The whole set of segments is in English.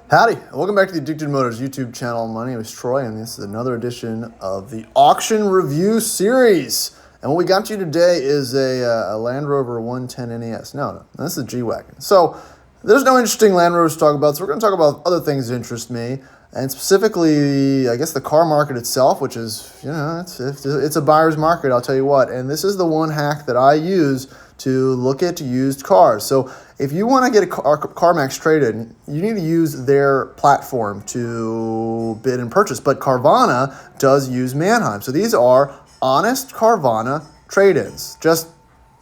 Howdy, welcome back to the Addicted Motors YouTube channel. My name is Troy, and this is another edition of the auction review series. And what we got to you today is a Land Rover 110 NES. No, this is a G-Wagon. So there's no interesting Land Rovers to talk about, so we're going to talk about other things that interest me, and specifically, I guess, the car market itself, which is, you know, it's a buyer's market, I'll tell you what. And this is the one hack that I use to look at used cars. So if you want to get a CarMax traded, you need to use their platform to bid and purchase. But Carvana does use Manheim. So these are honest Carvana trade-ins. Just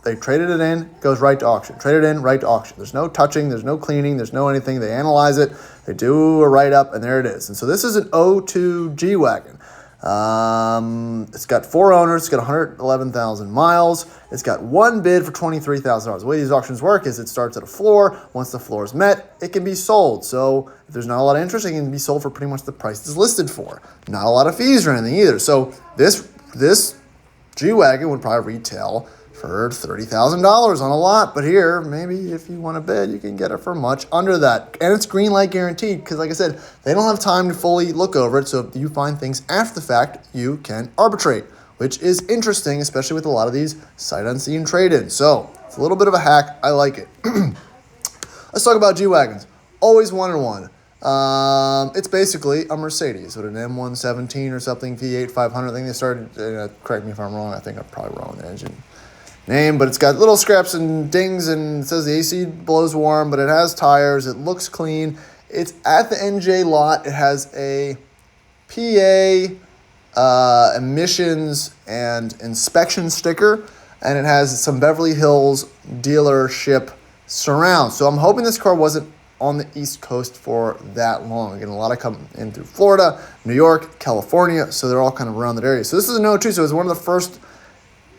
they traded it in, goes right to auction. Traded in, right to auction. There's no touching, there's no cleaning, there's no anything. They analyze it, they do a write-up, and there it is. And so this is an 02 G-Wagon. It's got 4 owners, it's got 111,000 miles. It's got one bid for $23,000. The way these auctions work is it starts at a floor. Once the floor is met, it can be sold. So if there's not a lot of interest, it can be sold for pretty much the price it's listed for. Not a lot of fees or anything either. So this G-Wagon would probably retail for $30,000 on a lot, but here, maybe if you want to bid, you can get it for much under that. And it's green light guaranteed, because like I said, they don't have time to fully look over it, so if you find things after the fact, you can arbitrate, which is interesting, especially with a lot of these sight unseen trade-ins. So it's a little bit of a hack. I like it. Let's talk about G-Wagons. Always wanted one. It's basically a Mercedes with an M117 or something, V8 500. I think they started, correct me if I'm wrong, I think I'm probably wrong with the engine name, but it's got little scraps and dings, and it says the AC blows warm, but it has tires. It looks clean. It's at the NJ lot. It has a PA emissions and inspection sticker, and it has some Beverly Hills dealership surround. So I'm hoping this car wasn't on the East Coast for that long. Again, a lot of come in through Florida, New York, California, so they're all kind of around that area. So this is an 02, so it's one of the first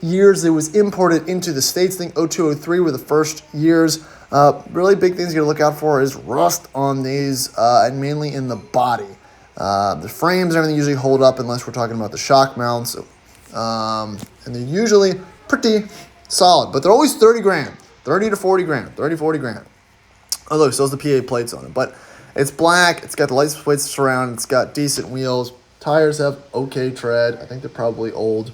years it was imported into the States. I think 02, 03 were the first years. Really big things you gotta look out for is rust on these, and mainly in the body. The frames and everything usually hold up unless we're talking about the shock mounts. And they're usually pretty solid, but they're always 30 grand, 30 to 40 grand, 30, 40 grand. Oh, look, so there's the PA plates on it, but it's black. It's got the license plates surround. It's got decent wheels. Tires have okay tread. I think they're probably old.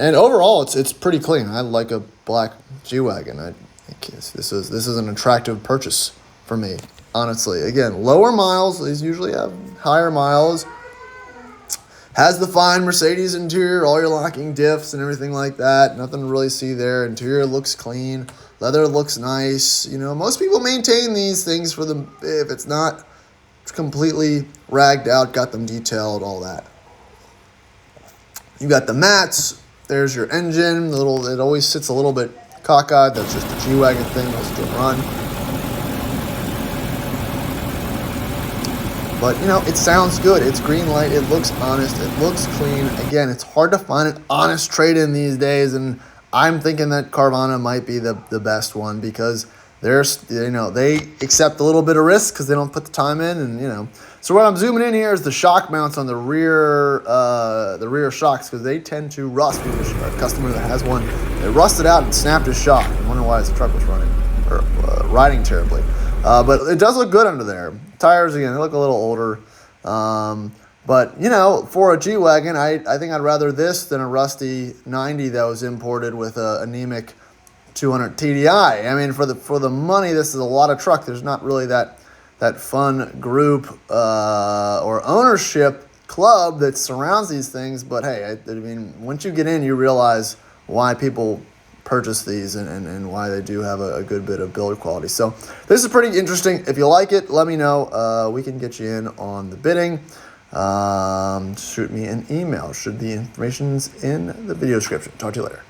And overall, it's pretty clean. I like a black G-Wagon. I think this is an attractive purchase for me, honestly. Again, lower miles. These usually have higher miles. Has the fine Mercedes interior, all your locking diffs and everything like that. Nothing to really see there. Interior looks clean. Leather looks nice. You know, most people maintain these things for them. If it's not completely ragged out, got them detailed, all that. You got the mats. There's your engine. It always sits a little bit cockeyed. That's just the G-Wagon thing. It'll still run. But, you know, it sounds good. It's green light. It looks honest. It looks clean. Again, it's hard to find an honest trade-in these days, and I'm thinking that Carvana might be the best one, because they accept a little bit of risk because they don't put the time in, and, you know. So what I'm zooming in here is the shock mounts on the rear shocks, because they tend to rust. There's a customer that has one. It rusted out and snapped his shock. I wonder why his truck was riding terribly. But it does look good under there. Tires, again, they look a little older. But, you know, for a G-Wagon, I think I'd rather this than a rusty 90 that was imported with a anemic 200 TDI. I mean, for the money, this is a lot of truck. There's not really that fun group or ownership club that surrounds these things. But hey, I mean, once you get in, you realize why people purchase these and why they do have a good bit of build quality. So this is pretty interesting. If you like it, let me know. We can get you in on the bidding. Shoot me an email. The information's in the video description. Talk to you later.